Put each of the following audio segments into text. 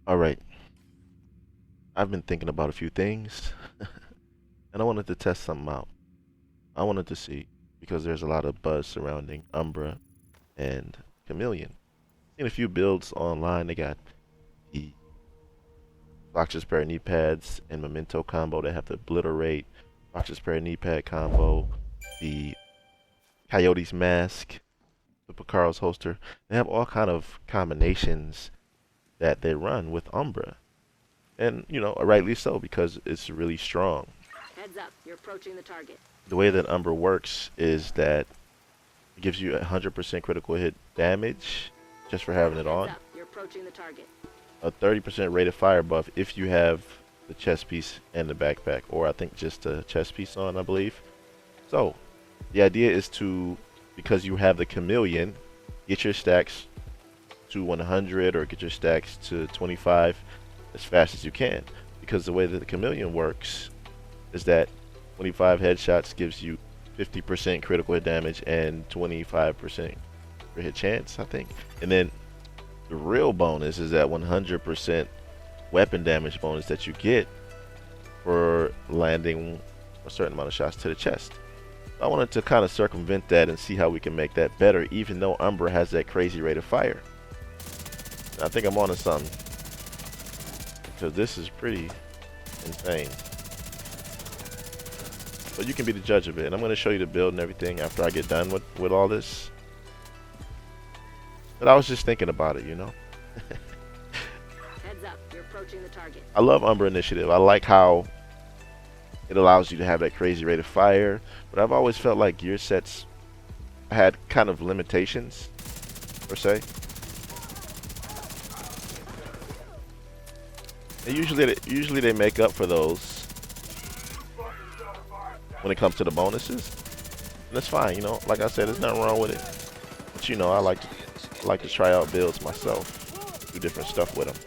All right, I've been thinking about a few things, and I wanted to test something out. I wanted to see because there's a lot of buzz surrounding Umbra and Chameleon. Seen a few builds online. They got the Boxers pair of knee pads and Memento combo. They have the Obliterate Boxers pair of knee pad combo, the Coyote's mask, the Picaro's holster. They have all kind of combinations that they run with Umbra, and rightly so because it's really strong. Heads up, you're approaching the target. The way that Umbra works is that it gives you 100% critical hit damage just for having it Heads on. up, you're approaching the target. A 30% rate of fire buff if you have the chest piece and the backpack, or I think just the chest piece on, I believe. So the idea is to, because you have the Chameleon, get your stacks to 100 or get your stacks to 25 as fast as you can. Because the way that the Chameleon works is that 25 headshots gives you 50% critical hit damage and 25% hit chance, I think. And then the real bonus is that 100% weapon damage bonus that you get for landing a certain amount of shots to the chest. I wanted to kind of circumvent that and see how we can make that better, even though Umbra has that crazy rate of fire. And I think I'm onto something, because this is pretty insane. But you can be the judge of it, and I'm going to show you the build and everything after I get done with all this. But I was just thinking about it, Heads up, you're approaching the target. I love Umbra Initiative. I like how it allows you to have that crazy rate of fire, but I've always felt like gear sets had kind of limitations, per se. And usually they make up for those when it comes to the bonuses. And that's fine, like I said, there's nothing wrong with it. But I like to try out builds myself, do different stuff with them.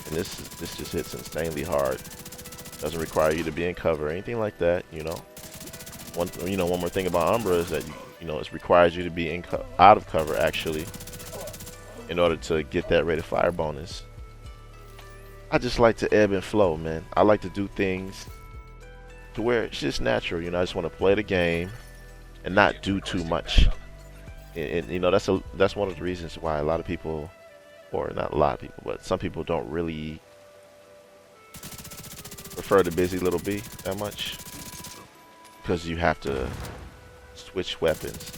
And this just hits insanely hard. Doesn't require you to be in cover or anything like that. One more thing about Umbra is that it requires you to be out of cover actually in order to get that rate of fire bonus. I just like to ebb and flow, man. I like to do things to where it's just natural. I just want to play the game and not do too much. And that's one of the reasons why a lot of people, or not a lot of people, but some people don't really prefer the busy little B that much, because you have to switch weapons.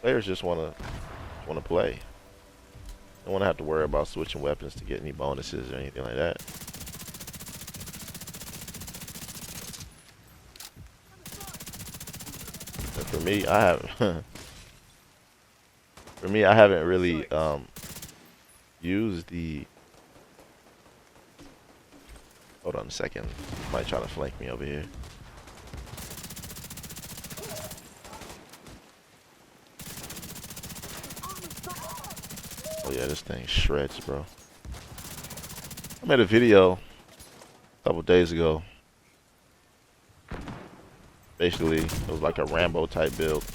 Players just want to play. Don't want to have to worry about switching weapons to get any bonuses or anything like that. And for me, I haven't really used the. Hold on a second. Might try to flank me over here. Oh yeah, this thing shreds, bro. I made a video a couple days ago. Basically, it was like a Rambo type build.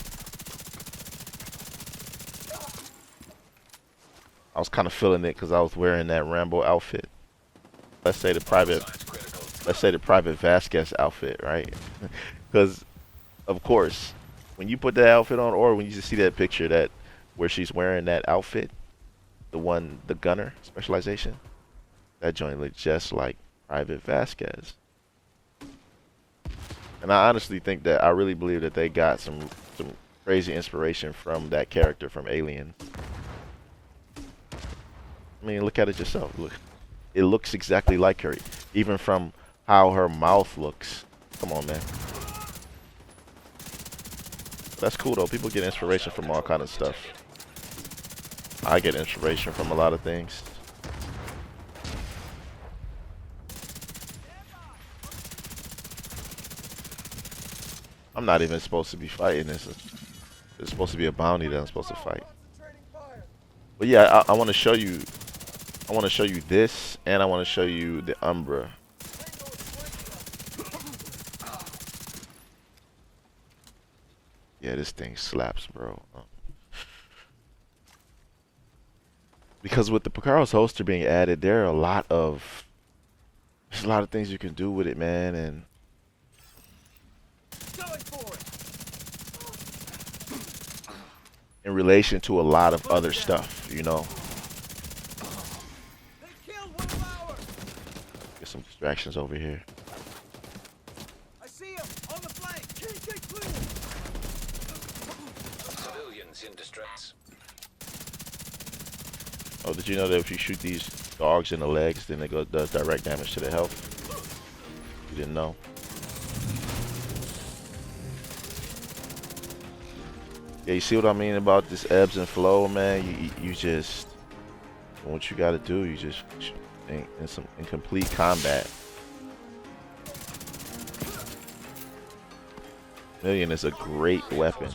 I was kind of feeling it because I was wearing that Rambo outfit. Let's say the private Vasquez outfit, right? Because of course, when you put that outfit on, or when you just see that picture where she's wearing that outfit, the gunner specialization, that joint looked just like Private Vasquez. And I honestly think I really believe that they got some crazy inspiration from that character from Alien. I mean, look at it yourself. Look, it looks exactly like her, even from how her mouth looks. Come on, man. That's cool though. People get inspiration from all kind of stuff. I get inspiration from a lot of things. I'm not even supposed to be fighting this. It's supposed to be a bounty that I'm supposed to fight. But yeah, I want to show you. I want to show you this, and I want to show you the Umbra. Yeah, this thing slaps, bro. Because with the Picaro's holster being added, there's a lot of things you can do with it, man, and in relation to a lot of other stuff, you know. Get some distractions over here. I see him on the flank. Stay clear. Civilians in distress. Oh, did you know that if you shoot these dogs in the legs, then it does direct damage to their health? You didn't know? Yeah, you see what I mean about this ebbs and flow, man? You just, what you gotta do, you just, in complete combat. Chameleon is a great weapon.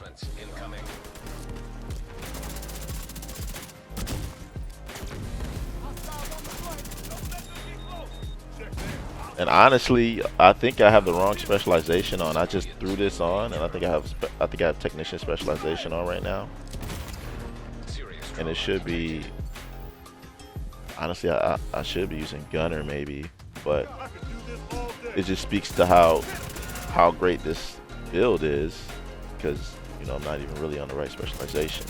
And honestly, I think I have the wrong specialization on. I just threw this on, and I think I have technician specialization on right now. And it should be, honestly, I should be using gunner maybe, but it just speaks to how great this build is, because you know I'm not even really on the right specialization.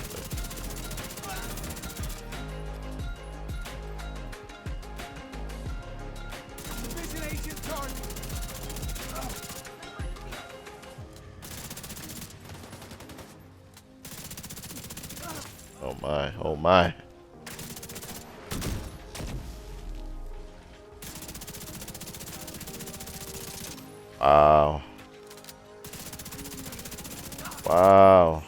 Oh my, oh my. Wow. Wow.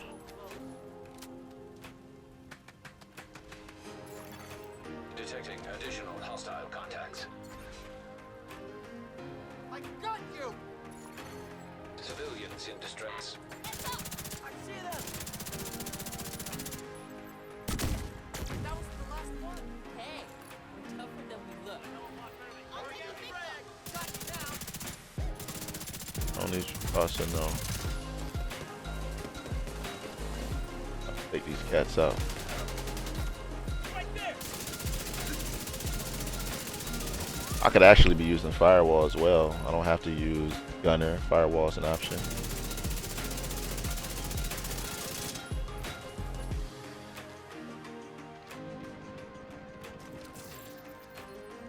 Detecting additional hostile contacts. I got you! Civilians in distress. I see them! That was the last one. Hey, we're tougher than we look. I'll take the frag! Got you now! I don't need us to know. Take these cats out. I could actually be using firewall as well. I don't have to use gunner. Firewall is an option.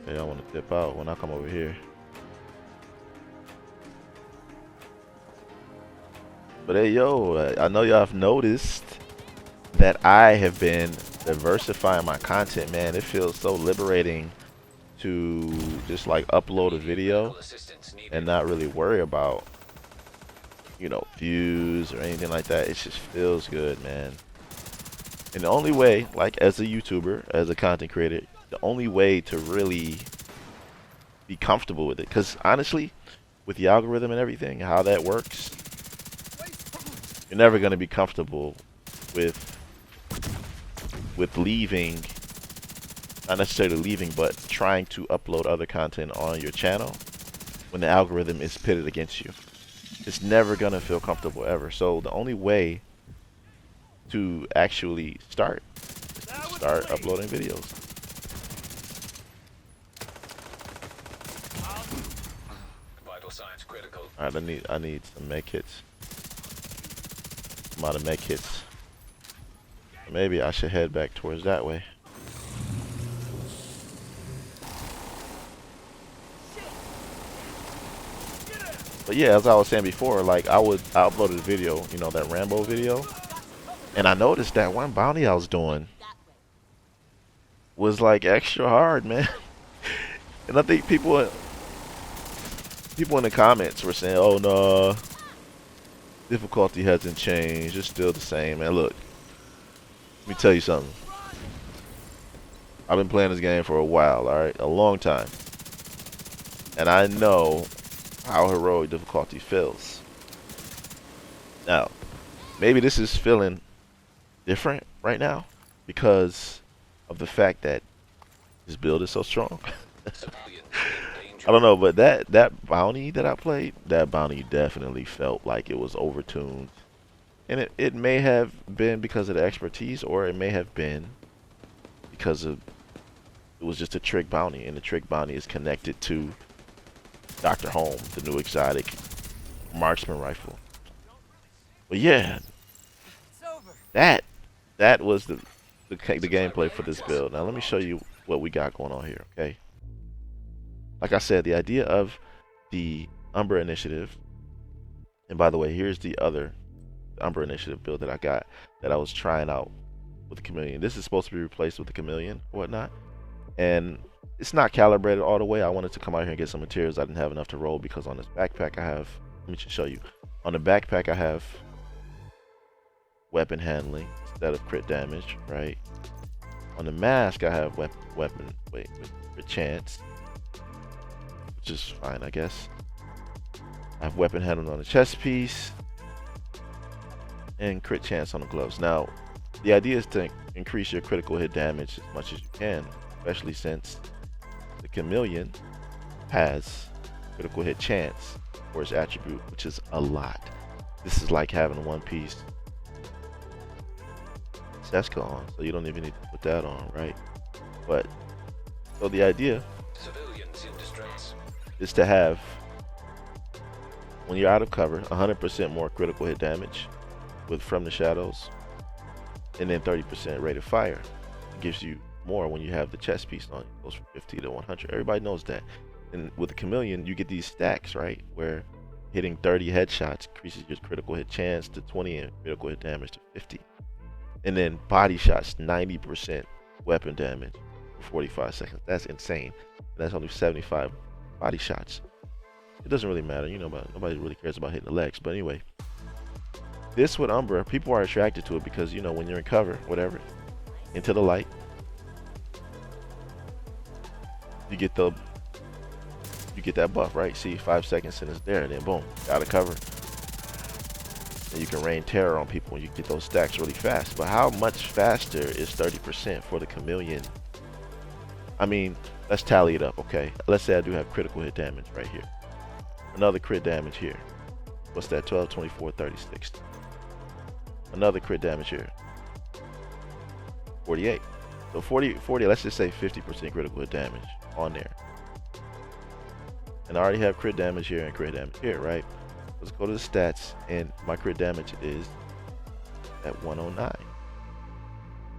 Okay, I want to dip out when I come over here. But hey, yo, I know y'all have noticed that I have been diversifying my content, man. It feels so liberating to just like upload a video and not really worry about, you know, views or anything like that. It just feels good, man. And the only way, like as a YouTuber, as a content creator, the only way to really be comfortable with it, because honestly, with the algorithm and everything, how that works, you're never going to be comfortable with leaving, not necessarily leaving, but trying to upload other content on your channel when the algorithm is pitted against you. It's never gonna feel comfortable ever. So the only way to actually start is to start uploading videos. Vital signs critical. Alright, I need some med kits. I'm out of med kits. Maybe I should head back towards that way. But yeah, as I was saying before, like I uploaded a video, you know, that Rambo video, and I noticed that one bounty I was doing was like extra hard, man. And I think people in the comments were saying, "Oh no, difficulty hasn't changed. It's still the same." Man, look, let me tell you something. I've been playing this game for a while, all right, a long time, and I know how heroic difficulty feels. Now, maybe this is feeling different right now because of the fact that this build is so strong. I don't know, but that bounty that I played, that bounty definitely felt like it was overtuned. And it may have been because of the expertise, or it may have been because of It was just a trick bounty, and the trick bounty is connected to Dr. Home, the new exotic marksman rifle. But yeah, It's over. that was the gameplay for this build. Now let me show you what we got going on here, okay? Like I said, the idea of the Umbra initiative, and by the way, here's the other Umbra initiative build that I got that I was trying out with the Chameleon. This is supposed to be replaced with the Chameleon or whatnot, and it's not calibrated all the way. I wanted to come out here and get some materials. I didn't have enough to roll because on this backpack I have, let me just show you. On the backpack I have weapon handling instead of crit damage, right? On the mask I have weapon with chance, which is fine, I guess. I have weapon handling on the chest piece and crit chance on the gloves. Now, the idea is to increase your critical hit damage as much as you can, especially since the Chameleon has critical hit chance for its attribute, which is a lot. This is like having one piece 𝐿 on, so you don't even need to put that on, right? But so the idea is to have, when you're out of cover, 100% more critical hit damage from the shadows, and then 30% rate of fire. It gives you more when you have the chest piece on. It goes from 50 to 100. Everybody knows that. And with the Chameleon, you get these stacks, right? Where hitting 30 headshots increases your critical hit chance to 20 and critical hit damage to 50. And then body shots, 90% weapon damage for 45 seconds. That's insane. And that's only 75 body shots. It doesn't really matter, you know, but nobody really cares about hitting the legs. But anyway, this with Umbra, people are attracted to it because, you know, when you're in cover, whatever, into the light, you get that buff, right? See, 5 seconds and it's there, and then boom, out of cover. And you can rain terror on people when you get those stacks really fast. But how much faster is 30% for the Chameleon? I mean, let's tally it up, okay? Let's say I do have critical hit damage right here. Another crit damage here. What's that? 12, 24, 30, 60. Another crit damage here. 48. So 40, let's just say 50% critical hit damage on there. And I already have crit damage here and crit damage here, right? Let's go to the stats, and my crit damage is at 109.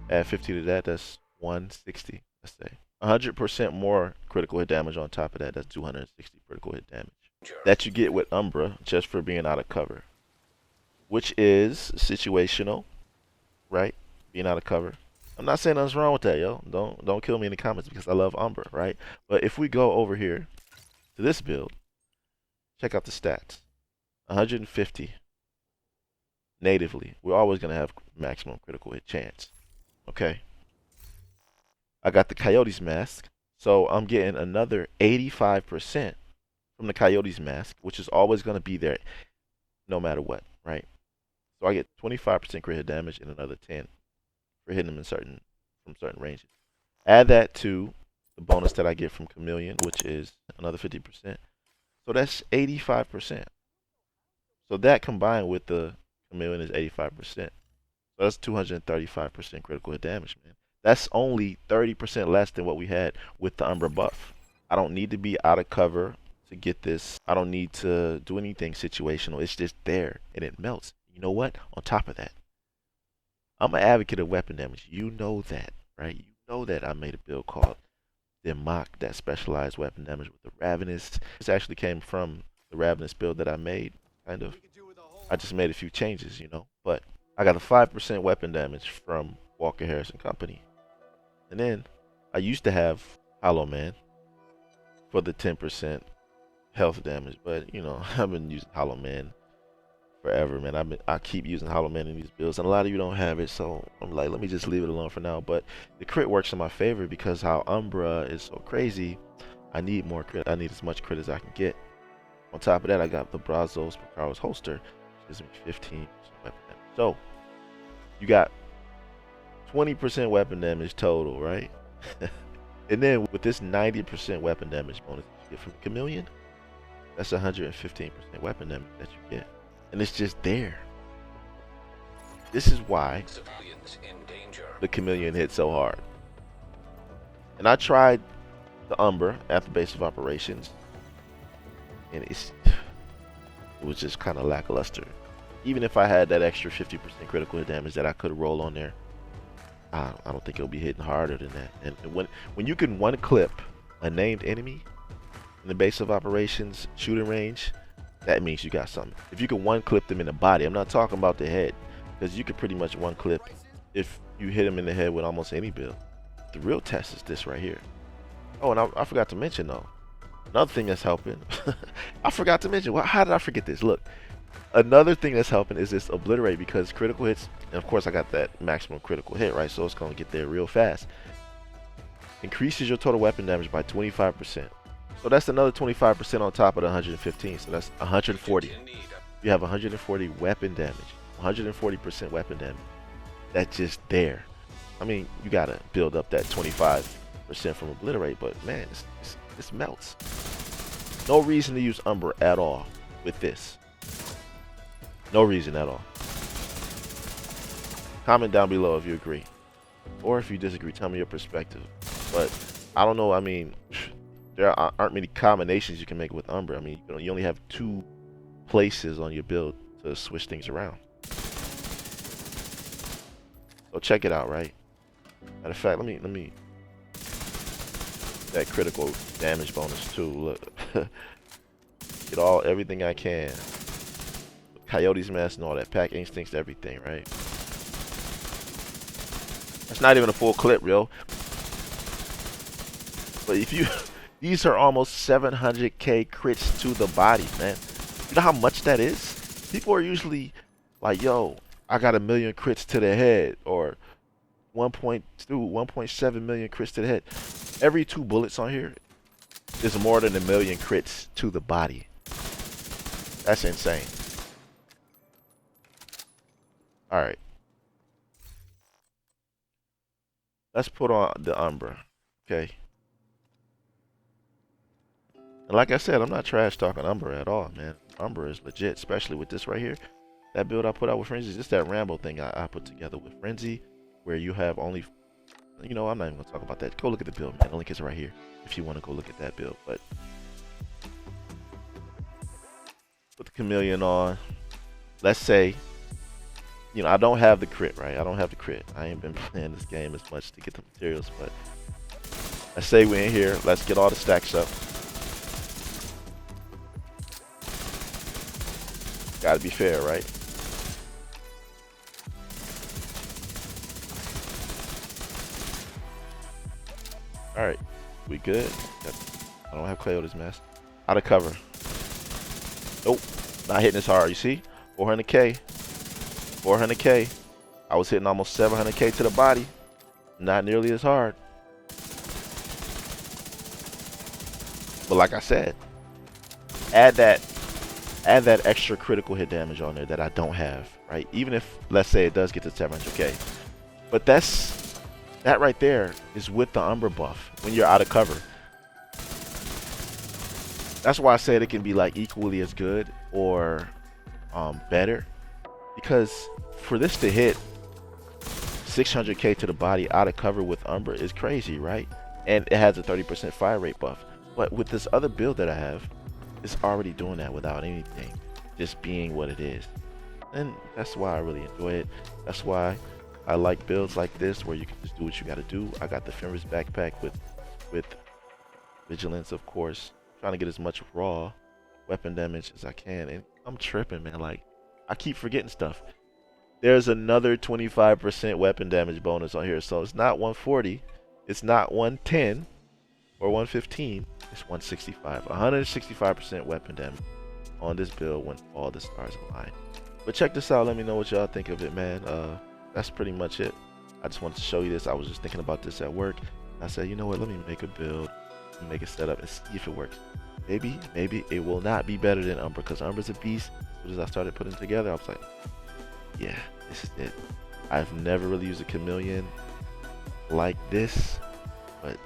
Add 50 to that, that's 160, let's say. 100% more critical hit damage on top of that, that's 260 critical hit damage. That you get with Umbra just for being out of cover, which is situational, right? Being out of cover. I'm not saying nothing's wrong with that, yo. Don't kill me in the comments because I love Umbra, right? But if we go over here to this build, check out the stats. 150 natively. We're always gonna have maximum critical hit chance. Okay. I got the Coyote's mask, so I'm getting another 85% from the Coyote's mask, which is always gonna be there no matter what, right? So I get 25% crit hit damage and another 10 for hitting them from certain ranges. Add that to the bonus that I get from Chameleon, which is another 50%. So that's 85%. So that combined with the Chameleon is 85%. So that's 235% critical hit damage, man. That's only 30% less than what we had with the Umbra buff. I don't need to be out of cover to get this. I don't need to do anything situational. It's just there and it melts. You know what? On top of that, I'm an advocate of weapon damage. You know that, right? You know that I made a build called 𝐸 that specialized weapon damage with the Ravenous. This actually came from the Ravenous build that I made, kind of. I just made a few changes, you know. But I got a 5% weapon damage from Walker Harrison Company. And then I used to have Hollow Man for the 10% health damage. But, you know, I've been using Hollow Man forever, man. I keep using Hollow Man in these builds, and a lot of you don't have it, so I'm like, let me just leave it alone for now. But the crit works in my favor because how Umbra is so crazy. I need more crit. I need as much crit as I can get. On top of that, I got the 𝐏𝐸𝐴𝐺 holster, which gives me 15% weapon damage. So you got 20% weapon damage total, right? And then with this 90% weapon damage bonus that you get from the Chameleon, that's 115% weapon damage that you get. And it's just there. This is why the Chameleon hit so hard. And And I tried the Umbra at the base of operations, and it was just kind of lackluster. Even if I had that extra 50% critical hit damage that I could roll on there, I don't think it'll be hitting harder than that. And when you can one clip a named enemy in the base of operations shooting range, that means you got something. If you can one clip them in the body, I'm not talking about the head, because you could pretty much one clip if you hit them in the head with almost any build. The real test is this right here. Oh, and I forgot to mention though, another thing that's helping. I forgot to mention. Well, how did I forget this? Look, another thing that's helping is this obliterate, because critical hits, and of course I got that maximum critical hit, right? So it's gonna get there real fast. Increases your total weapon damage by 25%. So that's another 25% on top of the 115. So that's 140. You have 140 weapon damage, 140% weapon damage. That's just there. I mean, you gotta build up that 25% from obliterate, but man, it melts. No reason to use Umbra at all with this. No reason at all. Comment down below if you agree, or if you disagree, tell me your perspective. But I don't know, I mean, there aren't many combinations you can make with Umbra. I mean, you only have 2 places on your build to switch things around. So check it out, right? Matter of fact, let me that critical damage bonus too. Look, get everything I can. Coyote's mask and all that, pack instincts, everything, right? That's not even a full clip, yo. But if you, these are almost 700k crits to the body, man. You know how much that is? People are usually like, yo, I got 1 million crits to the head, or 1.7 million crits to the head. Every 2 bullets on here is more than 1 million crits to the body. That's insane. Alright. Let's put on the Umbra. Okay. And like I said, I'm not trash talking Umbra at all, man. Umbra is legit, especially with this right here. That build I put out with Frenzy is just that Rambo thing I put together with Frenzy, where you have only, you know, I'm not even gonna talk about that. Go look at the build, man. The link is right here if you want to go look at that build. But put the Chameleon on. Let's say, you know, I don't have the crit, right? I don't have the crit. I ain't been playing this game as much to get the materials, but let's say we're in here. Let's get all the stacks up. Gotta be fair, right? Alright, we good. I don't have Coyote's mask. Out of cover. Nope, not hitting as hard, you see? 400k. 400k. I was hitting almost 700k to the body. Not nearly as hard. But like I said, add that extra critical hit damage on there that I don't have, right? Even if, let's say, it does get to 700k. But that right there is with the Umbra buff when you're out of cover. That's why I said it can be like equally as good or better, because for this to hit 600k to the body out of cover with Umbra is crazy, right? And it has a 30% fire rate buff. But with this other build that I have, it's already doing that without anything, just being what it is. And that's why I really enjoy it. That's why I like builds like this where you can just do what you got to do. I got the Fenris backpack with vigilance, of course, trying to get as much raw weapon damage as I can. And I'm tripping, man. Like, I keep forgetting stuff. There's another 25% weapon damage bonus on here, so it's not 140, it's not 110 or 115, it's 165. 165% weapon damage on this build when all the stars align. But check this out, let me know what y'all think of it, man. That's pretty much it. I just wanted to show you this. I was just thinking about this at work. I said, you know what, let me make a build, make a setup and see if it works. Maybe it will not be better than Umbra, because Umbra's a beast. As soon as I started putting it together, I was like, yeah, this is it. I've never really used a Chameleon like this, but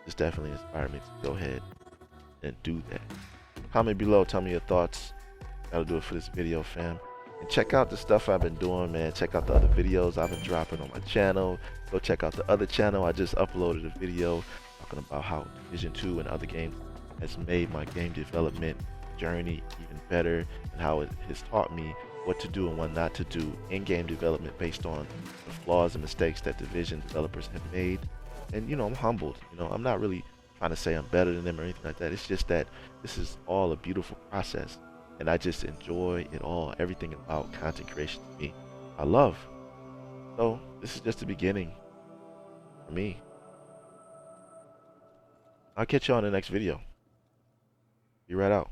this definitely inspired me to go ahead and do that. Comment below, tell me your thoughts. That'll do it for this video, fam. And check out the stuff I've been doing, man. Check out the other videos I've been dropping on my channel. Go check out the other channel. I just uploaded a video talking about how Division 2 and other games has made my game development journey even better, and how it has taught me what to do and what not to do in game development based on the flaws and mistakes that Division developers have made. And you know, I'm humbled. You know, I'm not really trying to say I'm better than them or anything like that. It's just that this is all a beautiful process, and I just enjoy it all. Everything about content creation to me, I love. So this is just the beginning for me. I'll catch you on the next video. Be right out.